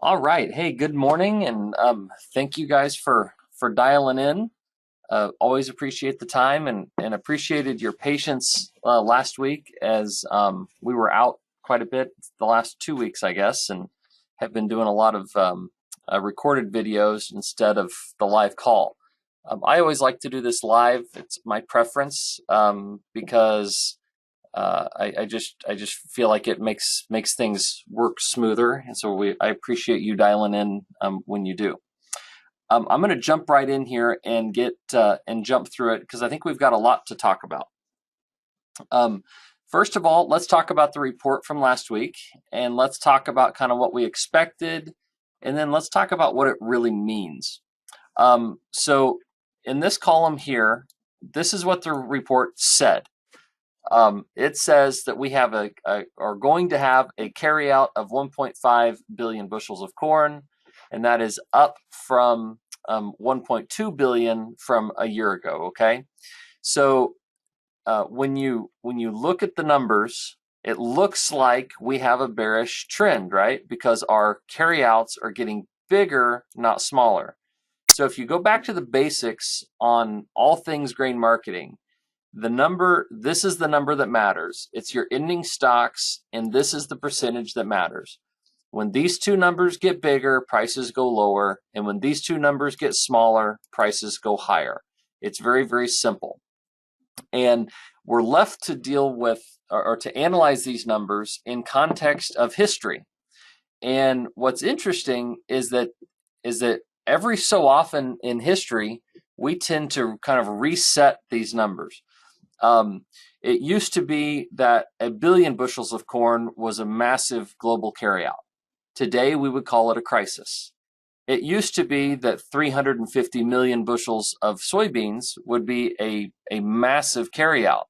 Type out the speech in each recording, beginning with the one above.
All right. Hey, good morning, and thank you guys for dialing in. Always appreciate the time and appreciated your patience last week as we were out quite a bit the last 2 weeks, I guess, and have been doing a lot of recorded videos instead of the live call. I always like to do this live. It's my preference because I just feel like it makes things work smoother, and so I appreciate you dialing in when you do. I'm going to jump right in here and get and jump through it because I think we've got a lot to talk about. Um, First of all, let's talk about the report from last week, and let's talk about kind of what we expected, and then let's talk about what it really means. So in this column here, this is what the report said. It says that we have are going to have a carryout of 1.5 billion bushels of corn, and that is up from 1.2 billion from a year ago. Okay, so when you look at the numbers, it looks like we have a bearish trend, right? Because our carryouts are getting bigger, not smaller. So if you go back to the basics on all things grain marketing, this is the number that matters. It's your ending stocks, and this is the percentage that matters. When these two numbers get bigger, prices go lower, and when these two numbers get smaller, prices go higher. It's very, very simple. And we're left to deal with or to analyze these numbers in context of history. And what's interesting is that every so often in history, we tend to kind of reset these numbers. It used to be that a billion bushels of corn was a massive global carryout. Today, we would call it a crisis. It used to be that 350 million bushels of soybeans would be a massive carryout.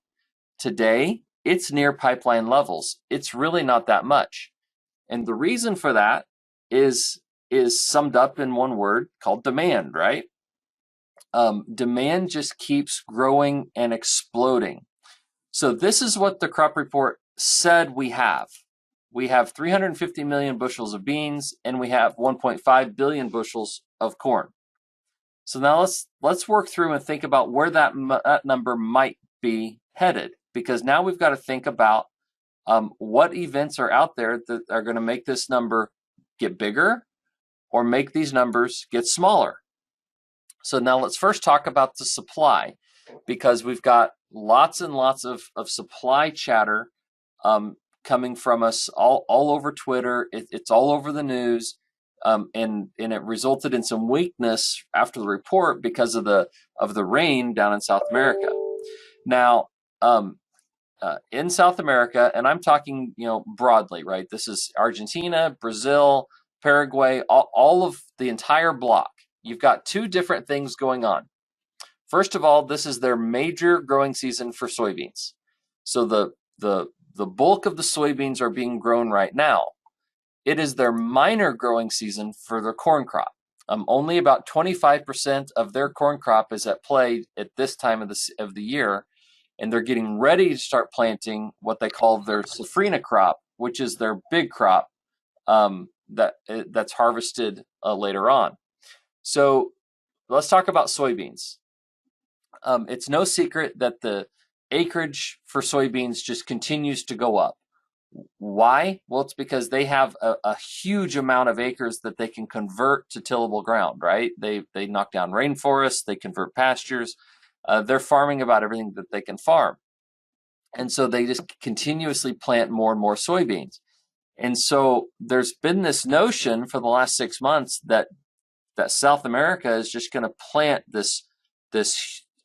Today, it's near pipeline levels. It's really not that much. And the reason for that is is summed up in one word called demand, right? Demand just keeps growing and exploding. So this is what the crop report said we have. We have 350 million bushels of beans, and we have 1.5 billion bushels of corn. So now let's work through and think about where that number might be headed, because now we've got to think about what events are out there that are going to make this number get bigger or make these numbers get smaller. So now let's first talk about the supply, because we've got lots and lots of supply chatter coming from us all over Twitter. It's all over the news, and it resulted in some weakness after the report because of the rain down in South America. Now, in South America, and I'm talking broadly, right? This is Argentina, Brazil, Paraguay, all of the entire block. You've got two different things going on. First of all, this is their major growing season for soybeans. So the bulk of the soybeans are being grown right now. It is their minor growing season for their corn crop. Only about 25% of their corn crop is at play at this time of the year, and they're getting ready to start planting what they call their safrinha crop, which is their big crop that's harvested later on. So let's talk about soybeans. It's no secret that the acreage for soybeans just continues to go up. Why? Well, it's because they have a huge amount of acres that they can convert to tillable ground, right? They knock down rainforests, they convert pastures. They're farming about everything that they can farm. And so they just continuously plant more and more soybeans. And so there's been this notion for the last 6 months that South America is just going to plant this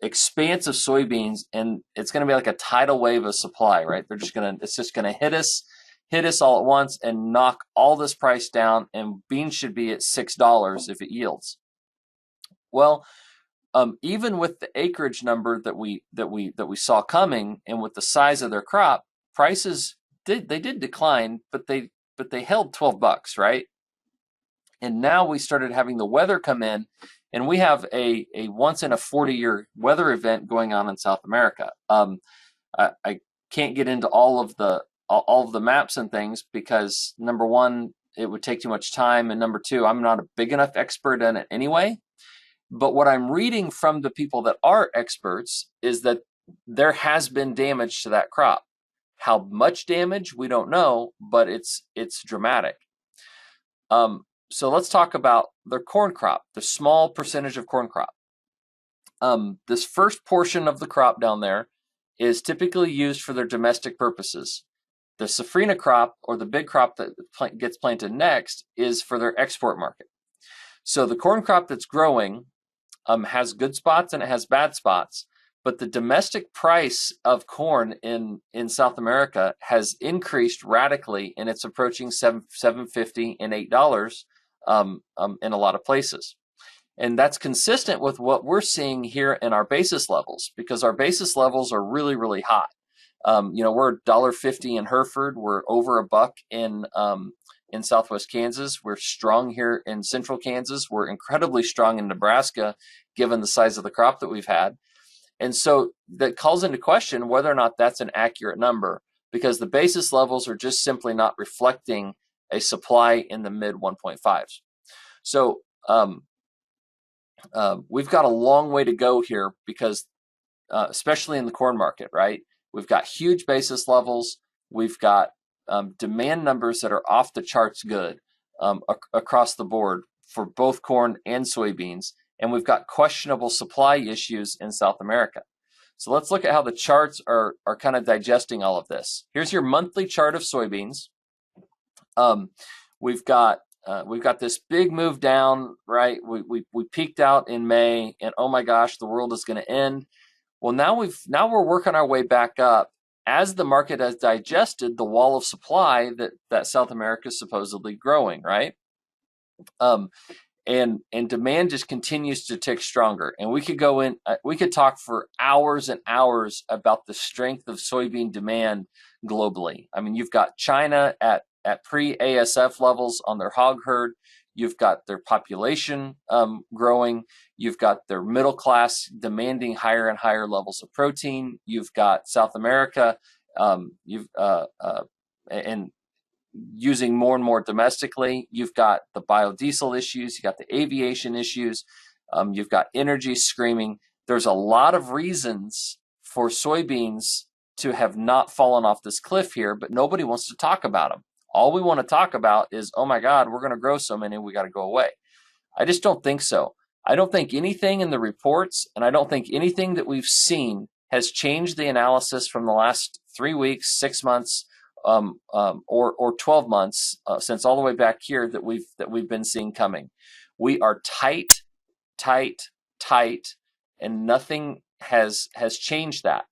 expanse of soybeans, and it's going to be like a tidal wave of supply, right? It's just going to hit us all at once and knock all this price down, and beans should be at $6 if it yields. Well, even with the acreage number that we saw coming, and with the size of their crop, prices did decline, but they held $12, right? And now we started having the weather come in, and we have a once in a 40-year weather event going on in South America. I can't get into all of the maps and things because, number one, it would take too much time, and number two, I'm not a big enough expert in it anyway. But what I'm reading from the people that are experts is that there has been damage to that crop. How much damage, we don't know, but it's dramatic. So let's talk about the corn crop, the small percentage of corn crop. This first portion of the crop down there is typically used for their domestic purposes. The safrinha crop, or the big crop that gets planted next, is for their export market. So the corn crop that's growing has good spots and it has bad spots, but the domestic price of corn in South America has increased radically, and it's approaching $7.50 and $8 in a lot of places. And that's consistent with what we're seeing here in our basis levels, because our basis levels are really, really high. We're $1.50 in Hereford. We're over $1 in Southwest Kansas. We're strong here in Central Kansas. We're incredibly strong in Nebraska, given the size of the crop that we've had. And so that calls into question whether or not that's an accurate number, because the basis levels are just simply not reflecting a supply in the mid 1.5s. So we've got a long way to go here, because especially in the corn market, right? We've got huge basis levels. We've got demand numbers that are off the charts good across the board for both corn and soybeans. And we've got questionable supply issues in South America. So let's look at how the charts are kind of digesting all of this. Here's your monthly chart of soybeans. We've got this big move down, right? We peaked out in May, and oh my gosh, the world is going to end. Well, now we're working our way back up as the market has digested the wall of supply that South America is supposedly growing, right? And demand just continues to tick stronger. And we could talk for hours and hours about the strength of soybean demand globally. I mean, you've got China at pre-ASF levels on their hog herd. You've got their population growing. You've got their middle class demanding higher and higher levels of protein. You've got South America and using more and more domestically. You've got the biodiesel issues. You've got the aviation issues. You've got energy screaming. There's a lot of reasons for soybeans to have not fallen off this cliff here, but nobody wants to talk about them. All we want to talk about is, oh my God, we're going to grow so many, we got to go away. I just don't think so. I don't think anything in the reports, and I don't think anything that we've seen has changed the analysis from the last 3 weeks, 6 months, or 12 months since all the way back here that we've been seeing coming. We are tight, and nothing has changed that.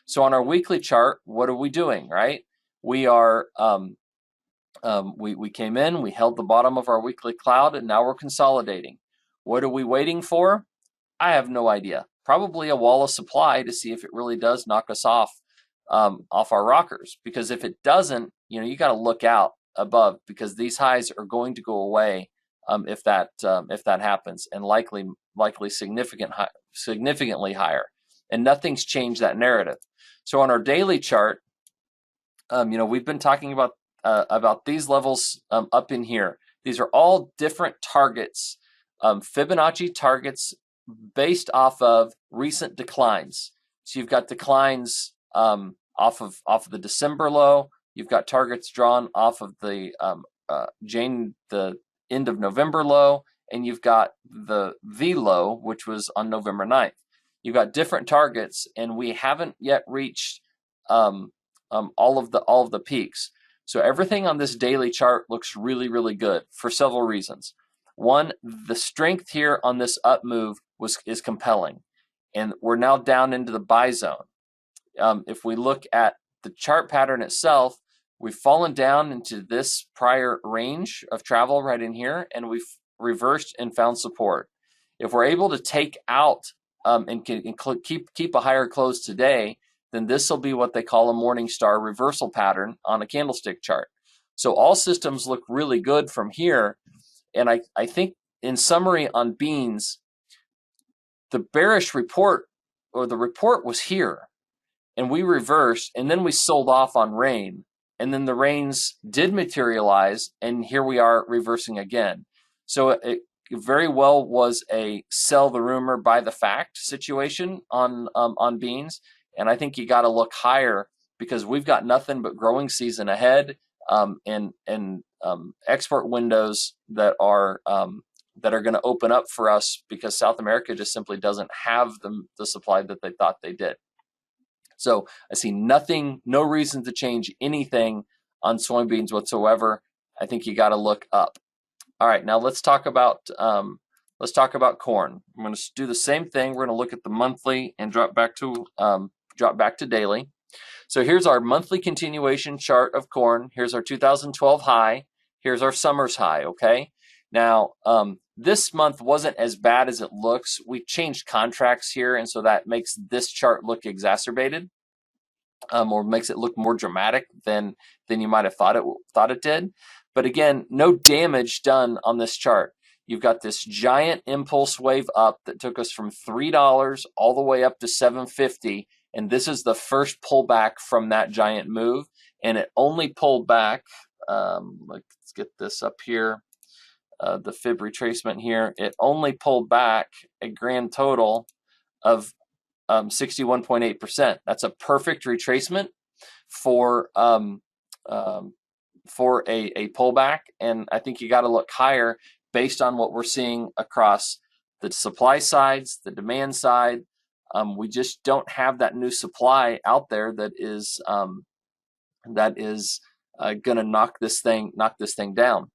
So on our weekly chart, what are we doing, right? We are we came in, we held the bottom of our weekly cloud, and now we're consolidating. What are we waiting for? I have no idea. Probably a wall of supply to see if it really does knock us off our rockers. Because if it doesn't, you got to look out above, because these highs are going to go away if that happens, and likely significantly higher. And nothing's changed that narrative. So on our daily chart, we've been talking about these levels up in here. These are all different targets, Fibonacci targets based off of recent declines. So you've got declines off of the December low. You've got targets drawn off of the end of November low, and you've got the V low, which was on November 9th. You've got different targets, and we haven't yet reached all of the peaks. So everything on this daily chart looks really, really good for several reasons. One, the strength here on this up move is compelling, and we're now down into the buy zone. If we look at the chart pattern itself, we've fallen down into this prior range of travel right in here, and we've reversed and found support. If we're able to take out and keep a higher close today, then this will be what they call a morning star reversal pattern on a candlestick chart. So all systems look really good from here. And I think, in summary on beans, the bearish report, or the report, was here, and we reversed, and then we sold off on rain. and then the rains did materialize, and here we are reversing again. So it very well was a sell the rumor, buy the fact situation on beans, and I think you got to look higher because we've got nothing but growing season ahead, and export windows that are going to open up for us because South America just simply doesn't have the supply that they thought they did. So I see no reason to change anything on soybeans whatsoever. I think you got to look up. All right, now let's talk about corn. I'm going to do the same thing. We're going to look at the monthly and drop back to daily. So here's our monthly continuation chart of corn. Here's our 2012 high. Here's our summer's high. Okay. Now this month wasn't as bad as it looks. We changed contracts here, and so that makes this chart look exacerbated, or makes it look more dramatic than you might have thought it did. But again, no damage done on this chart. You've got this giant impulse wave up that took us from $3 all the way up to $7.50, and this is the first pullback from that giant move, and it only pulled back. Let's get this up here. The fib retracement here. It only pulled back a grand total of 61.8%. That's a perfect retracement for a pullback, and I think you got to look higher based on what we're seeing across the supply sides, the demand side. We just don't have that new supply out there that is going to knock this thing down.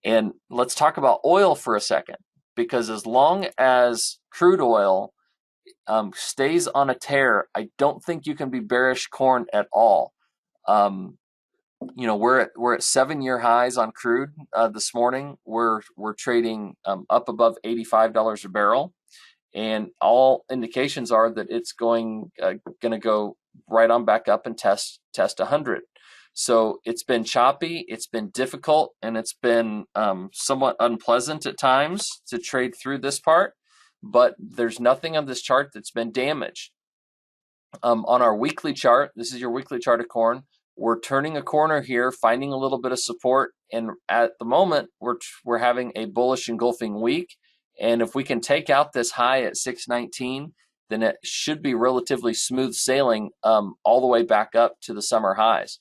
And let's talk about oil for a second, because as long as crude oil stays on a tear, I don't think you can be bearish corn at all. We're at 7-year highs on crude this morning. We're trading up above $85 a barrel, and all indications are that it's going to go right on back up and test 100. So it's been choppy, it's been difficult, and it's been somewhat unpleasant at times to trade through this part, but there's nothing on this chart that's been damaged. On our weekly chart, this is your weekly chart of corn, we're turning a corner here, finding a little bit of support, and at the moment we're having a bullish engulfing week, and if we can take out this high at 619, then it should be relatively smooth sailing all the way back up to the summer highs.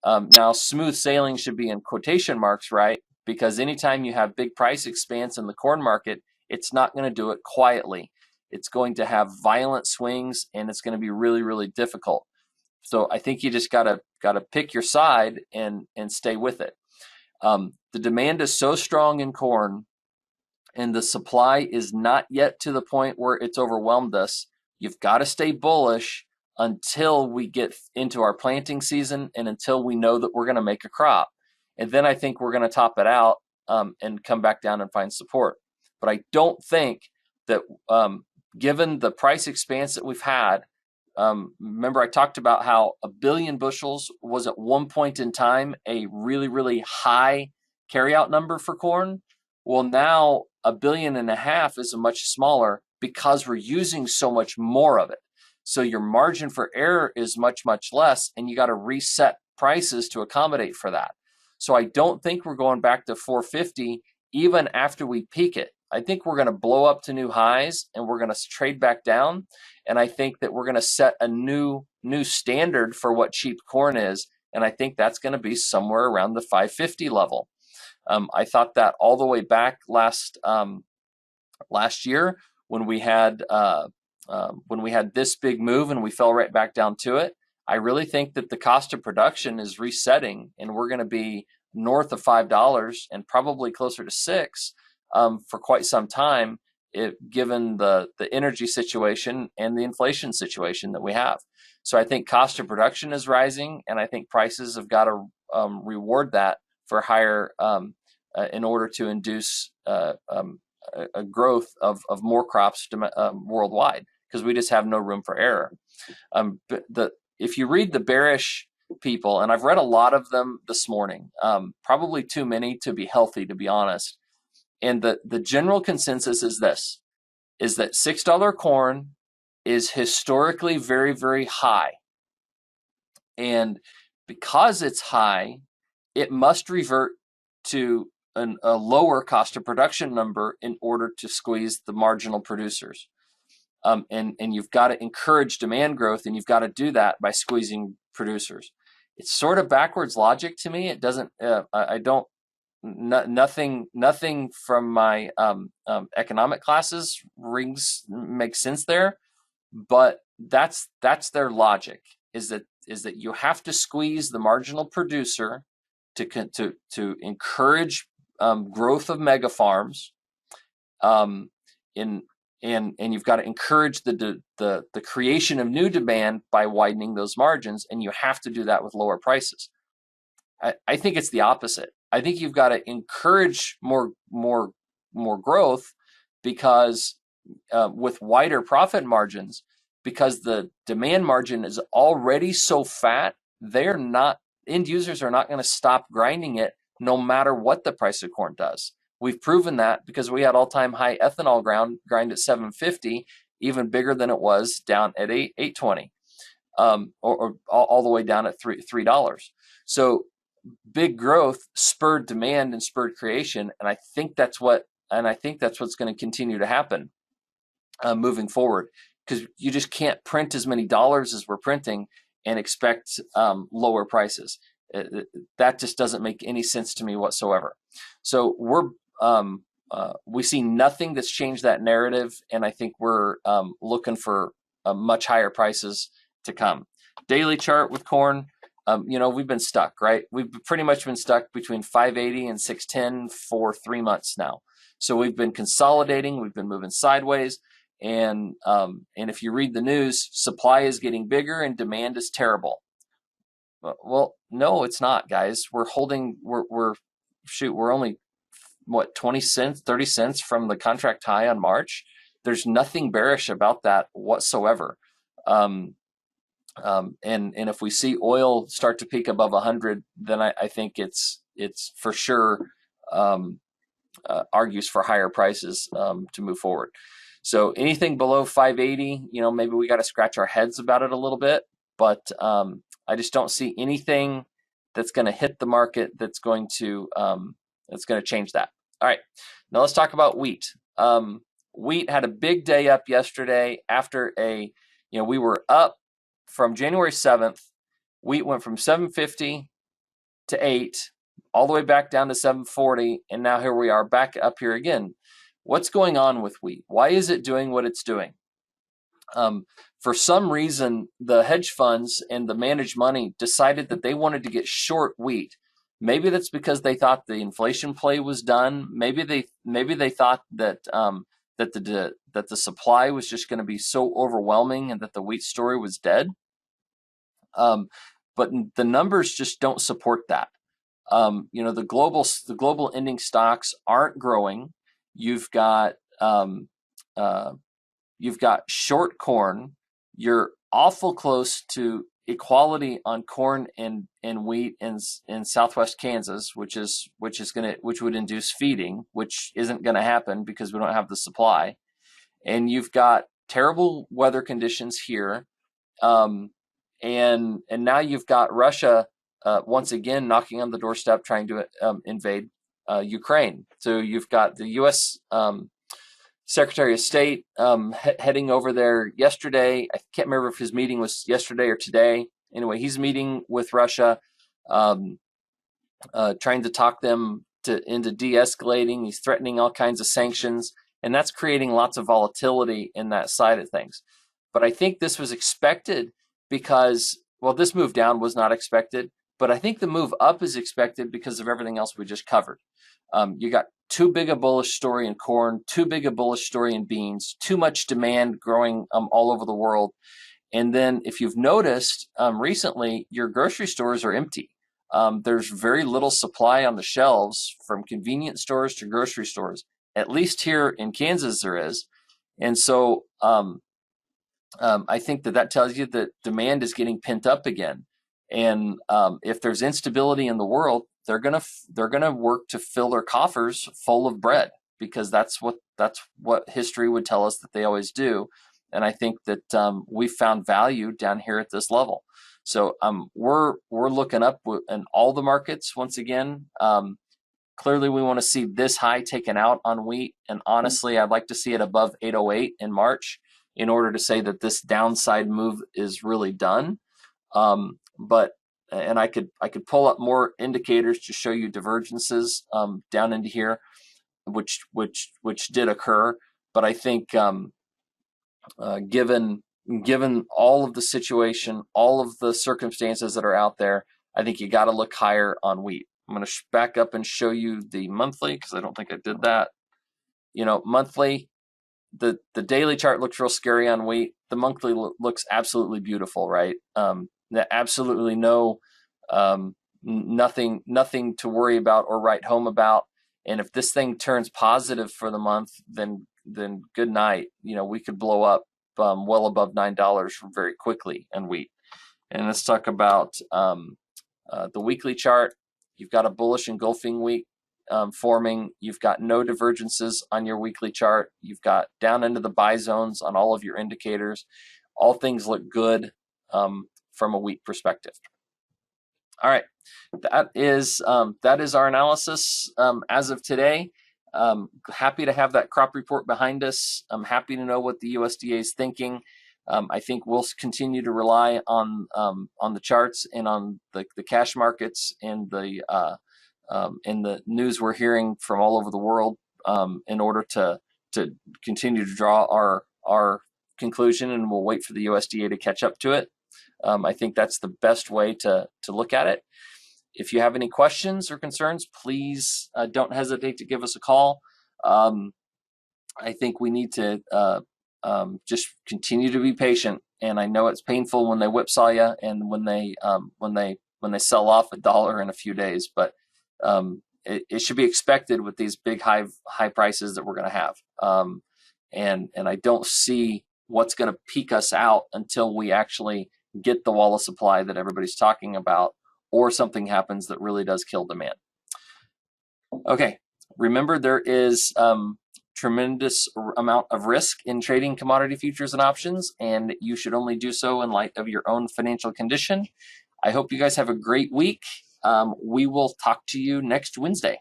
Now, smooth sailing should be in quotation marks, right? Because anytime you have big price expanse in the corn market, it's not going to do it quietly. It's going to have violent swings, and it's going to be really, really difficult. So I think you just gotta pick your side and stay with it. The demand is so strong in corn, and the supply is not yet to the point where it's overwhelmed us. You've got to stay bullish until we get into our planting season and until we know that we're going to make a crop. And then I think we're going to top it out and come back down and find support. But I don't think that given the price expanse that we've had, remember I talked about how 1 billion bushels was at one point in time a really, really high carryout number for corn. Well, now 1.5 billion is a much smaller because we're using so much more of it. So your margin for error is much, much less, and you got to reset prices to accommodate for that. So I don't think we're going back to 450 even after we peak it. I think we're going to blow up to new highs, and we're going to trade back down. And I think that we're going to set a new standard for what cheap corn is. And I think that's going to be somewhere around the 550 level. I thought that all the way back last year when we had this big move and we fell right back down to it. I really think that the cost of production is resetting, and we're going to be north of $5 and probably closer to $6 for quite some time, given the energy situation and the inflation situation that we have. So I think cost of production is rising, and I think prices have got to reward that for higher in order to induce a growth of more crops worldwide, because we just have no room for error. If you read the bearish people, and I've read a lot of them this morning, probably too many to be healthy, to be honest. And the general consensus is this, is that $6 corn is historically very, very high. And because it's high, it must revert to a lower cost of production number in order to squeeze the marginal producers. And you've got to encourage demand growth, and you've got to do that by squeezing producers. It's sort of backwards logic to me. It doesn't. I don't. Nothing from my economic classes makes sense there, but that's their logic. Is that you have to squeeze the marginal producer to encourage growth of mega farms, in and you've got to encourage the creation of new demand by widening those margins, and you have to do that with lower prices. I think it's the opposite. I think you've got to encourage more growth, because with wider profit margins, because the demand margin is already so fat, end users are not going to stop grinding it no matter what the price of corn does. We've proven that because we had all-time high ethanol grind at 750, even bigger than it was down at 820, or all the way down at $3. So big growth spurred demand and spurred creation, and I think that's what's going to continue to happen moving forward, because you just can't print as many dollars as we're printing and expect lower prices. That just doesn't make any sense to me whatsoever. So we see nothing that's changed that narrative, and I think we're looking for much higher prices to come. Daily chart with corn, we've been stuck, right? We've pretty much been stuck between 580 and 610 for 3 months now. So we've been consolidating, we've been moving sideways, and if you read the news, supply is getting bigger and demand is terrible. Well, no, it's not, guys. We're only what, 20 cents, 30 cents from the contract high on March. There's nothing bearish about that whatsoever. And if we see oil start to peak above 100, then I think it's for sure argues for higher prices to move forward. So anything below 580, maybe we got to scratch our heads about it a little bit, but I just don't see anything that's going to hit the market that's going to change that. All right, now let's talk about wheat. Wheat had a big day up yesterday after we were up from January 7th. Wheat went from 750 to 8, all the way back down to 740, and now here we are back up here again. What's going on with wheat? Why is it doing what it's doing? For some reason, the hedge funds and the managed money decided that they wanted to get short wheat. Maybe that's because they thought the inflation play was done. Maybe they thought that that the supply was just going to be so overwhelming and that the wheat story was dead. But the numbers just don't support that. The global ending stocks aren't growing. You've got short corn. You're awful close to equality on corn and wheat in Southwest Kansas, which would induce feeding, which isn't going to happen because we don't have the supply. And you've got terrible weather conditions here, and now you've got Russia once again knocking on the doorstep, trying to invade Ukraine. So you've got the U.S. Secretary of State heading over there yesterday. I can't remember if his meeting was yesterday or today. Anyway, he's meeting with Russia, trying to talk them into de-escalating. He's threatening all kinds of sanctions, and that's creating lots of volatility in that side of things. But I think this was expected because, well, this move down was not expected, but I think the move up is expected because of everything else we just covered. You got too big a bullish story in corn, too big a bullish story in beans, too much demand growing all over the world. And then if you've noticed recently, your grocery stores are empty. There's very little supply on the shelves from convenience stores to grocery stores. At least here in Kansas there is. And so I think that tells you that demand is getting pent up again. And if there's instability in the world, they're gonna work to fill their coffers full of bread, because that's what history would tell us that they always do. And I think that we found value down here at this level. So we're looking up in all the markets once again. Clearly, we want to see this high taken out on wheat, and honestly, I'd like to see it above 808 in March in order to say that this downside move is really done. But and I could pull up more indicators to show you divergences down into here, which did occur. But I think given all of the situation, all of the circumstances that are out there, I think you got to look higher on wheat. I'm going to back up and show you the monthly because I don't think I did that. You know, monthly, the daily chart looks real scary on wheat. The monthly looks absolutely beautiful, right? Absolutely no nothing to worry about or write home about. And if this thing turns positive for the month, then good night. You know, we could blow up well above $9 very quickly in wheat. And let's talk about the weekly chart. You've got a bullish engulfing week forming. You've got no divergences on your weekly chart. You've got down into the buy zones on all of your indicators. All things look good from a wheat perspective. All right, that is our analysis as of today. Happy to have that crop report behind us. I'm happy to know what the USDA is thinking. I think we'll continue to rely on the charts and on the cash markets and the news we're hearing from all over the world in order to continue to draw our conclusion, and we'll wait for the USDA to catch up to it. I think that's the best way to look at it. If you have any questions or concerns, please don't hesitate to give us a call. I think we need to just continue to be patient. And I know it's painful when they whipsaw you and when they sell off $1 in a few days, but it should be expected with these big high prices that we're going to have. And I don't see what's going to peak us out until we actually get the wall of supply that everybody's talking about, or something happens that really does kill demand. Okay, remember there is tremendous amount of risk in trading commodity futures and options, and you should only do so in light of your own financial condition. I hope you guys have a great week. We will talk to you next Wednesday.